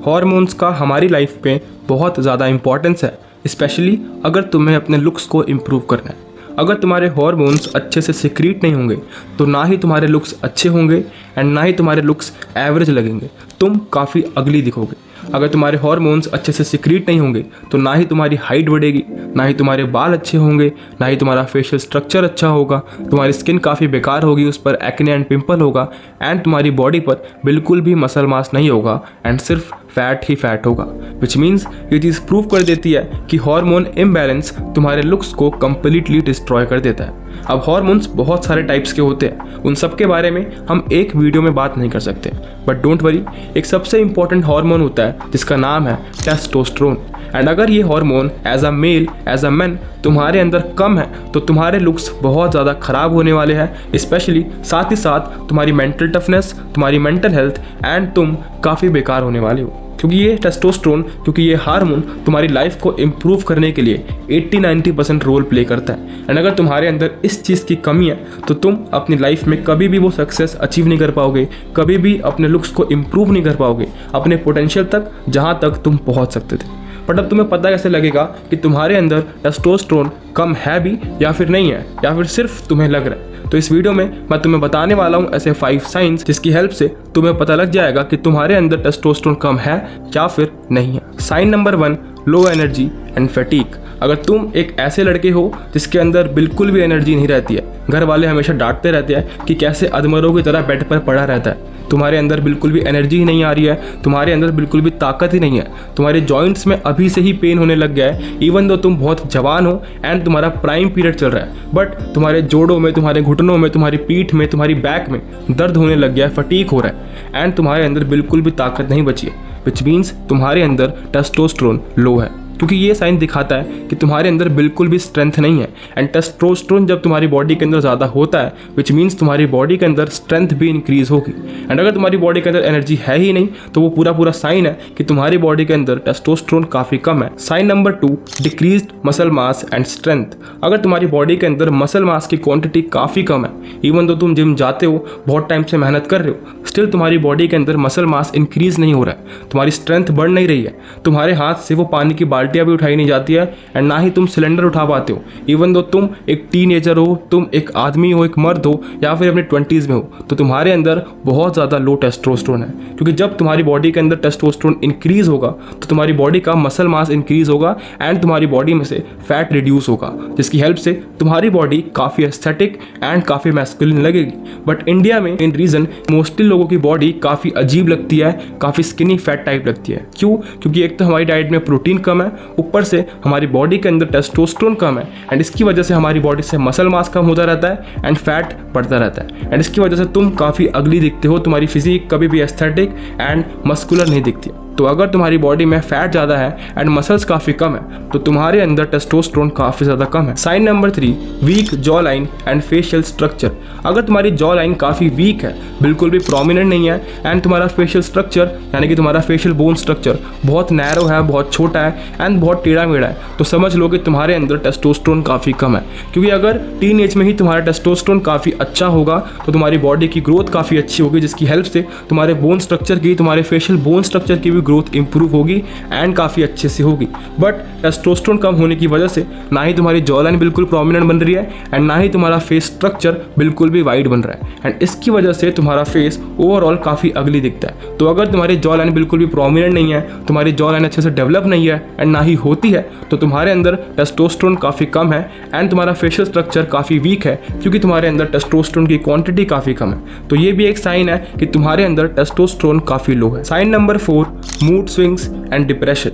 Hormones का हमारी life में बहुत ज़्यादा इम्पोर्टेंस है, स्पेशली अगर तुम्हें अपने लुक्स को इम्प्रूव करना है। अगर तुम्हारे हॉर्मोन्स अच्छे से सिक्रीट नहीं होंगे तो ना ही तुम्हारे लुक्स अच्छे होंगे एंड ना ही तुम्हारे लुक्स एवरेज लगेंगे, तुम काफ़ी अगली दिखोगे। अगर तुम्हारे हॉर्मोन्स अच्छे से सिक्रीट नहीं होंगे तो ना ही तुम्हारी हाइट बढ़ेगी, ना ही तुम्हारे बाल अच्छे होंगे, ना ही तुम्हारा फेशियल स्ट्रक्चर अच्छा होगा, तुम्हारी स्किन काफ़ी बेकार होगी, उस पर एक्ने एंड पिंपल होगा एंड तुम्हारी बॉडी पर बिल्कुल भी मसल मास नहीं होगा एंड सिर्फ फैट ही फैट होगा। विच मीन्स ये चीज़ प्रूव कर देती है कि हार्मोन इम्बैलेंस तुम्हारे लुक्स को कम्प्लीटली डिस्ट्रॉय कर देता है। अब हार्मोन्स बहुत सारे टाइप्स के होते हैं, उन सब के बारे में हम एक वीडियो में बात नहीं कर सकते, बट डोंट वरी, एक सबसे इंपॉर्टेंट हार्मोन होता है जिसका नाम है टेस्टोस्टेरोन। एंड अगर ये hormone as a male as a man तुम्हारे अंदर कम है तो तुम्हारे लुक्स बहुत ज़्यादा ख़राब होने वाले हैं, स्पेशली साथ ही साथ तुम्हारी मेंटल टफनेस, तुम्हारी मेंटल हेल्थ एंड तुम काफ़ी बेकार होने वाले हो। क्योंकि ये टेस्टोस्टेरोन, क्योंकि ये हार्मोन तुम्हारी लाइफ को इम्प्रूव करने के लिए 80-90% रोल प्ले करता है। एंड अगर तुम्हारे अंदर इस चीज़ की कमी है तो तुम अपनी लाइफ में कभी भी वो सक्सेस अचीव नहीं कर पाओगे, कभी भी अपने लुक्स को इम्प्रूव नहीं कर पाओगे अपने पोटेंशियल तक जहाँ तक तुम पहुँच सकते थे। बट अब तुम्हें पता कैसे लगेगा कि तुम्हारे अंदर टेस्टोस्टेरोन कम है भी या फिर नहीं है, या फिर सिर्फ तुम्हें लग रहा है? तो इस वीडियो में मैं तुम्हें बताने वाला हूँ ऐसे 5 साइंस जिसकी हेल्प से तुम्हें पता लग जाएगा कि तुम्हारे अंदर टेस्टोस्टेरोन कम है या फिर नहीं है। Sign number 1, low energy and fatigue. अगर तुम एक ऐसे लड़के हो जिसके अंदर बिल्कुल भी एनर्जी नहीं रहती है, घर वाले हमेशा डांटते रहते हैं कि कैसे अधमरों की तरह बेड पर पड़ा रहता है, तुम्हारे अंदर बिल्कुल भी एनर्जी ही नहीं आ रही है, तुम्हारे अंदर बिल्कुल भी ताकत ही नहीं है, तुम्हारे जॉइंट्स में अभी से ही पेन होने लग गया है, इवन दो तुम बहुत जवान हो एंड तुम्हारा प्राइम पीरियड चल रहा है, बट तुम्हारे जोड़ों में, तुम्हारे घुटनों में, तुम्हारी पीठ में, तुम्हारी बैक में दर्द होने लग गया है, फटीग हो रहा है एंड तुम्हारे अंदर बिल्कुल भी ताकत नहीं बची है, विच मीन्स तुम्हारे अंदर टेस्टोस्टेरोन लो है। क्योंकि ये साइन दिखाता है कि तुम्हारे अंदर बिल्कुल भी स्ट्रेंथ नहीं है एंड टेस्टोस्टेरोन जब तुम्हारी बॉडी के अंदर ज़्यादा होता है विच मीन्स तुम्हारी बॉडी के अंदर स्ट्रेंथ भी इंक्रीज होगी। एंड अगर तुम्हारी बॉडी के अंदर एनर्जी है ही नहीं तो वो पूरा साइन है कि तुम्हारी बॉडी के अंदर टेस्टोस्टेरोन काफ़ी कम है। Sign number 2, decreased muscle mass and strength. अगर तुम्हारी बॉडी के अंदर मसल मास की क्वांटिटी काफ़ी कम है, इवन तो तुम जिम जाते हो, बहुत टाइम से मेहनत कर रहे हो, स्टिल तुम्हारी बॉडी के अंदर मसल मास इंक्रीज नहीं हो रहा है, तुम्हारी स्ट्रेंथ बढ़ नहीं रही है, तुम्हारे हाथ से वो पानी की बाल्टियाँ भी उठाई नहीं जाती है एंड ना ही तुम सिलेंडर उठा पाते हो, इवन दो तुम एक टीनेजर हो, तुम एक आदमी हो, एक मर्द हो या फिर अपने 20s में हो, तो तुम्हारे अंदर बहुत ज़्यादा लो टेस्टोस्टेरोन है। क्योंकि जब तुम्हारी बॉडी के अंदर टेस्टोस्टेरोन इंक्रीज होगा तो तुम्हारी बॉडी का मसल मास इंक्रीज होगा एंड तुम्हारी बॉडी में से फैट रिड्यूस होगा, जिसकी हेल्प से तुम्हारी बॉडी काफ़ी एस्थेटिक एंड काफ़ी मैस्कुलिन लगेगी। बट इंडिया में इन रीज़न मोस्टली लोगों की बॉडी काफ़ी अजीब लगती है, काफ़ी स्किनी फैट टाइप लगती है। क्यों? क्योंकि एक तो हमारी डाइट में प्रोटीन कम है, ऊपर से हमारी बॉडी के अंदर टेस्टोस्टेरोन कम है एंड इसकी वजह से हमारी बॉडी से मसल मास कम होता रहता है एंड फैट बढ़ता रहता है एंड इसकी वजह से तुम काफ़ी अगली दिखते हो, तुम्हारी फिजिक कभी भी एस्थेटिक एंड मस्कुलर नहीं दिखती। तो अगर तुम्हारी बॉडी में फैट ज़्यादा है एंड मसल्स काफ़ी कम है तो तुम्हारे अंदर टेस्टोस्टेरोन काफ़ी ज़्यादा कम है। Sign number 3, weak jawline and facial structure. अगर तुम्हारी जॉ लाइन काफ़ी वीक है, बिल्कुल भी प्रोमिनेंट नहीं है एंड तुम्हारा फेशियल स्ट्रक्चर यानी कि तुम्हारा फेशियल बोन स्ट्रक्चर बहुत नैरो है, बहुत छोटा है एंड बहुत टेढ़ा मेढ़ा है, तो समझ लो कि तुम्हारे अंदर टेस्टोस्टेरोन काफ़ी कम है। क्योंकि अगर टीन एज में ही तुम्हारा टेस्टोस्टेरोन काफ़ी अच्छा होगा तो तुम्हारी बॉडी की ग्रोथ काफ़ी अच्छी होगी, जिसकी हेल्प से तुम्हारे बोन स्ट्रक्चर की, तुम्हारे फेशियल बोन स्ट्रक्चर की भी ग्रोथ इंप्रूव होगी एंड काफ़ी अच्छे से होगी। बट टेस्टोस्टेरोन कम होने की वजह से ना ही तुम्हारी जॉ लाइन बिल्कुल प्रोमिनेंट बन रही है एंड ना ही तुम्हारा फेस स्ट्रक्चर बिल्कुल भी वाइड बन रहा है एंड इसकी वजह से तुम्हारा फेस ओवरऑल काफ़ी अगली दिखता है। तो अगर तुम्हारी जॉ लाइन बिल्कुल भी प्रोमिनेंट नहीं है, तुम्हारी जॉ लाइन अच्छे से डेवलप नहीं है एंड ना ही होती है, तो तुम्हारे अंदर टेस्टोस्टेरोन काफ़ी कम है एंड तुम्हारा फेशियल स्ट्रक्चर काफ़ी वीक है क्योंकि तुम्हारे अंदर टेस्टोस्टेरोन की क्वांटिटी काफ़ी कम है। तो ये भी एक साइन है कि तुम्हारे अंदर टेस्टोस्टेरोन काफ़ी लो है। Sign number 4, mood swings and depression.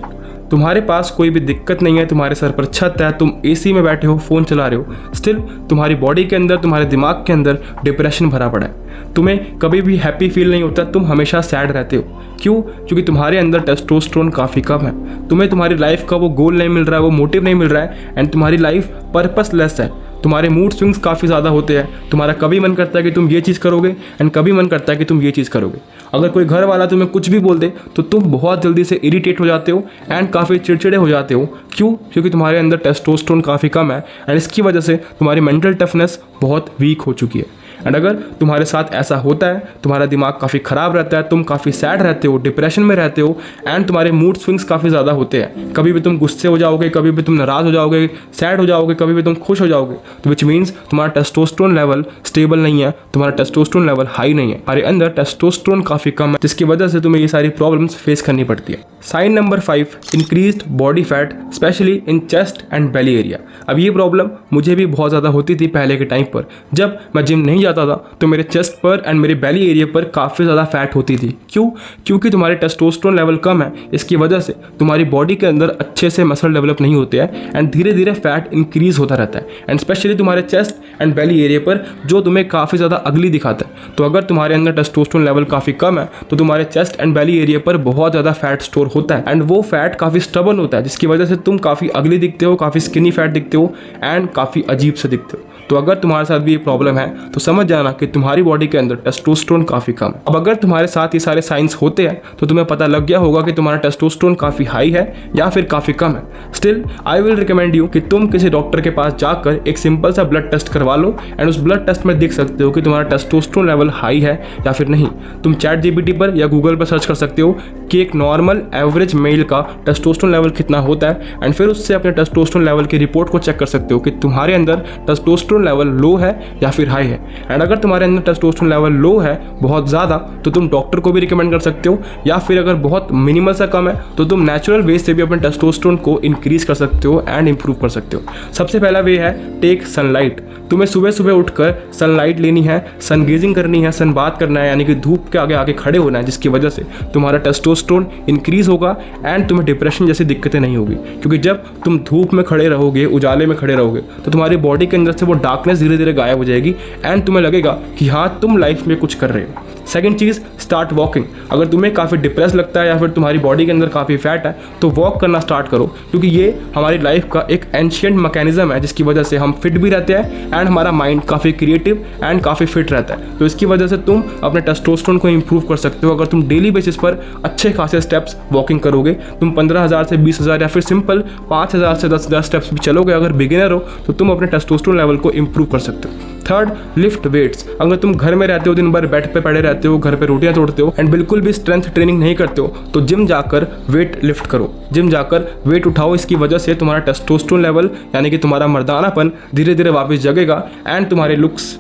तुम्हारे पास कोई भी दिक्कत नहीं है, तुम्हारे सर पर छत है, तुम एसी में बैठे हो, फ़ोन चला रहे हो, स्टिल तुम्हारी बॉडी के अंदर, तुम्हारे दिमाग के अंदर डिप्रेशन भरा पड़ा है, तुम्हें कभी भी हैप्पी फील नहीं होता, तुम हमेशा सैड रहते हो। क्यों? क्योंकि तुम्हारे अंदर टेस्टोस्टेरोन काफ़ी कम है, तुम्हें तुम्हारी लाइफ का वो गोल नहीं मिल रहा है, वो मोटिव नहीं मिल रहा है एंड तुम्हारी लाइफ पर्पसलेस है। तुम्हारे मूड स्विंग्स काफ़ी ज़्यादा होते हैं, तुम्हारा कभी मन करता है कि तुम ये चीज़ करोगे एंड कभी मन करता है कि तुम ये चीज़ करोगे। अगर कोई घर वाला तुम्हें कुछ भी बोल दे तो तुम बहुत जल्दी से इरिटेट हो जाते हो एंड काफ़ी चिड़चिड़े हो जाते हो। क्यों? क्योंकि तुम्हारे अंदर टेस्टोस्टेरोन काफ़ी कम है एंड इसकी वजह से तुम्हारी मेंटल टफनेस बहुत वीक हो चुकी है एंड अगर तुम्हारे साथ ऐसा होता है, तुम्हारा दिमाग काफ़ी ख़राब रहता है, तुम काफ़ी सैड रहते हो, डिप्रेशन में रहते हो एंड तुम्हारे मूड स्विंग्स काफ़ी ज़्यादा होते हैं, कभी भी तुम गुस्से हो जाओगे, कभी भी तुम नाराज़ हो जाओगे, सैड हो जाओगे, कभी भी तुम खुश हो जाओगे, तो विच मीन्स तुम्हारा टेस्टोस्टेरोन लेवल स्टेबल नहीं है, तुम्हारा टेस्टोस्टेरोन लेवल हाई नहीं है, हमारे अंदर टेस्टोस्टेरोन काफ़ी कम है, जिसकी वजह से तुम्हें ये सारी प्रॉब्लम्स फेस करनी पड़ती है। Sign number 5, increased body fat specially in chest and belly area. अब ये प्रॉब्लम मुझे भी बहुत ज़्यादा होती थी पहले के टाइम पर। जब मैं जिम नहीं जाता था तो मेरे चेस्ट पर एंड मेरे बेली एरिया पर काफ़ी ज़्यादा फैट होती थी। क्यों? क्योंकि तुम्हारे टेस्टोस्टेरोन लेवल कम है, इसकी वजह से तुम्हारी बॉडी के अंदर अच्छे से मसल डेवलप नहीं होते हैं एंड धीरे धीरे फैट इंक्रीज होता रहता है एंड स्पेशली तुम्हारे चेस्ट एंड बेली एरिया पर, जो तुम्हें काफ़ी ज़्यादा अगली दिखाता है। तो अगर तुम्हारे अंदर टेस्टोस्टेरोन लेवल काफ़ी कम है तो तुम्हारे चेस्ट एंड बेली एरिया पर बहुत ज़्यादा फैट स्टोर होता है एंड वो फैट काफ़ी स्टबर्न होता है, जिसकी वजह से तुम काफ़ी अगली दिखते हो, काफ़ी स्किनी फैट दिखते हो एंड काफ़ी अजीब से दिखते हो। तो अगर तुम्हारे साथ भी ये प्रॉब्लम है तो समझ जाना कि तुम्हारी बॉडी के अंदर टेस्टोस्टेरोन काफ़ी कम है। अब अगर तुम्हारे साथ ये सारे साइंस होते हैं तो तुम्हें पता लग गया होगा कि तुम्हारा टेस्टोस्टेरोन काफ़ी हाई है या फिर काफ़ी कम है। Still I will recommend you कि तुम किसी डॉक्टर के पास जाकर एक सिंपल सा ब्लड टेस्ट करवा लो एंड उस ब्लड टेस्ट में देख सकते हो कि तुम्हारा टेस्टोस्टेरोन लेवल हाई है या फिर नहीं। तुम ChatGPT पर या गूगल पर सर्च कर सकते हो कि एक नॉर्मल एवरेज मेल का टेस्टोस्टेरोन लेवल कितना होता है एंड फिर उससे अपने टेस्टोस्टेरोन लेवल की रिपोर्ट को चेक कर सकते हो कि तुम्हारे अंदर टेस्टोस्टेरोन लेवल लो है या फिर हाई है। एंड अगर तुम्हारे अंदर टेस्टोस्टेरोन लेवल लो है बहुत ज़्यादा तो तुम डॉक्टर को भी रिकमेंड कर सकते हो, या फिर अगर बहुत मिनिमल सा कम है तो तुम नेचुरल वे से भी अपने टेस्टोस्टेरोन को इंक्रीज कर सकते हो एंड इंप्रूव कर सकते हो। सबसे पहला वे है टेक सनलाइट। तुम्हें सुबह सुबह उठकर सनलाइट लेनी है, सन गेजिंग करनी है, सन बात करना है, यानी कि धूप के आगे आके खड़े होना है, जिसकी वजह से तुम्हारा टेस्टोस्टेरोन इंक्रीज होगा एंड तुम्हें डिप्रेशन जैसी दिक्कतें नहीं होगी। क्योंकि जब तुम धूप में खड़े रहोगे, उजाले में खड़े रहोगे, तो तुम्हारी बॉडी के अंदर से वो डार्कनेस धीरे धीरे गायब हो जाएगी एंड तुम्हें लगेगा कि हाँ तुम लाइफ में कुछ कर रहे हो। सेकंड चीज़, स्टार्ट वॉकिंग। अगर तुम्हें काफ़ी डिप्रेस लगता है या फिर तुम्हारी बॉडी के अंदर काफ़ी फैट है तो वॉक करना स्टार्ट करो, क्योंकि ये हमारी लाइफ का एक एंशिएंट मैकेनिज्म है जिसकी वजह से हम फिट भी रहते हैं एंड हमारा माइंड काफ़ी क्रिएटिव एंड काफ़ी फिट रहता है। तो इसकी वजह से तुम अपने टेस्टोस्टेरोन को इंप्रूव कर सकते हो अगर तुम डेली बेसिस पर अच्छे खासे स्टेप्स वॉकिंग करोगे। तुम 15,000 से 20,000 या फिर सिंपल 5,000 से 10,000 स्टेप्स भी चलोगे अगर बिगिनर हो तो तुम अपने टेस्टोस्टेरोन लेवल को इंप्रूव कर सकते हो। Third, lift weights. अगर तुम घर में रहते हो, दिन भर बेड पे पड़े रहते हो, घर पे रोटियां तोड़ते हो एंड बिल्कुल भी स्ट्रेंथ ट्रेनिंग नहीं करते हो तो जिम जाकर वेट लिफ्ट करो, जिम जाकर वेट उठाओ। इसकी वजह से तुम्हारा टेस्टोस्टेरोन लेवल यानी कि तुम्हारा मर्दानापन धीरे धीरे वापस जगेगा एंड तुम्हारे लुक्स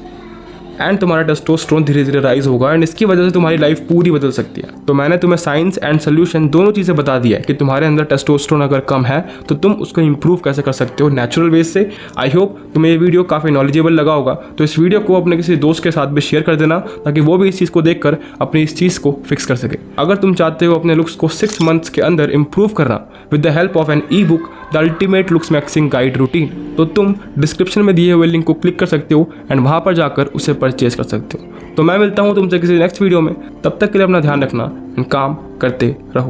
एंड तुम्हारा टेस्टोस्टेरोन धीरे धीरे राइज होगा एंड इसकी वजह से तुम्हारी लाइफ पूरी बदल सकती है। तो मैंने तुम्हें साइंस एंड सोल्यूशन दोनों चीज़ें बता दिया है कि तुम्हारे अंदर टेस्टोस्टेरोन अगर कम है तो तुम उसको इंप्रूव कैसे कर सकते हो नेचुरल वे से। आई होप तुम्हें ये वीडियो काफ़ी नॉलेजेबल लगा होगा, तो इस वीडियो को अपने किसी दोस्त के साथ भी शेयर कर देना ताकि वो भी इस चीज़ को देखकर अपनी इस चीज़ को फिक्स कर सके। अगर तुम चाहते हो अपने लुक्स को 6 मंथ्स के अंदर इंप्रूव करना with the help of an ebook the ultimate looks maxing guide routine, तो तुम डिस्क्रिप्शन में दिए हुए लिंक को क्लिक कर सकते हो एंड वहाँ पर जाकर उसे परचेज कर सकते हो। तो मैं मिलता हूँ तुमसे किसी नेक्स्ट वीडियो में, तब तक के लिए अपना ध्यान रखना एंड काम करते रहो।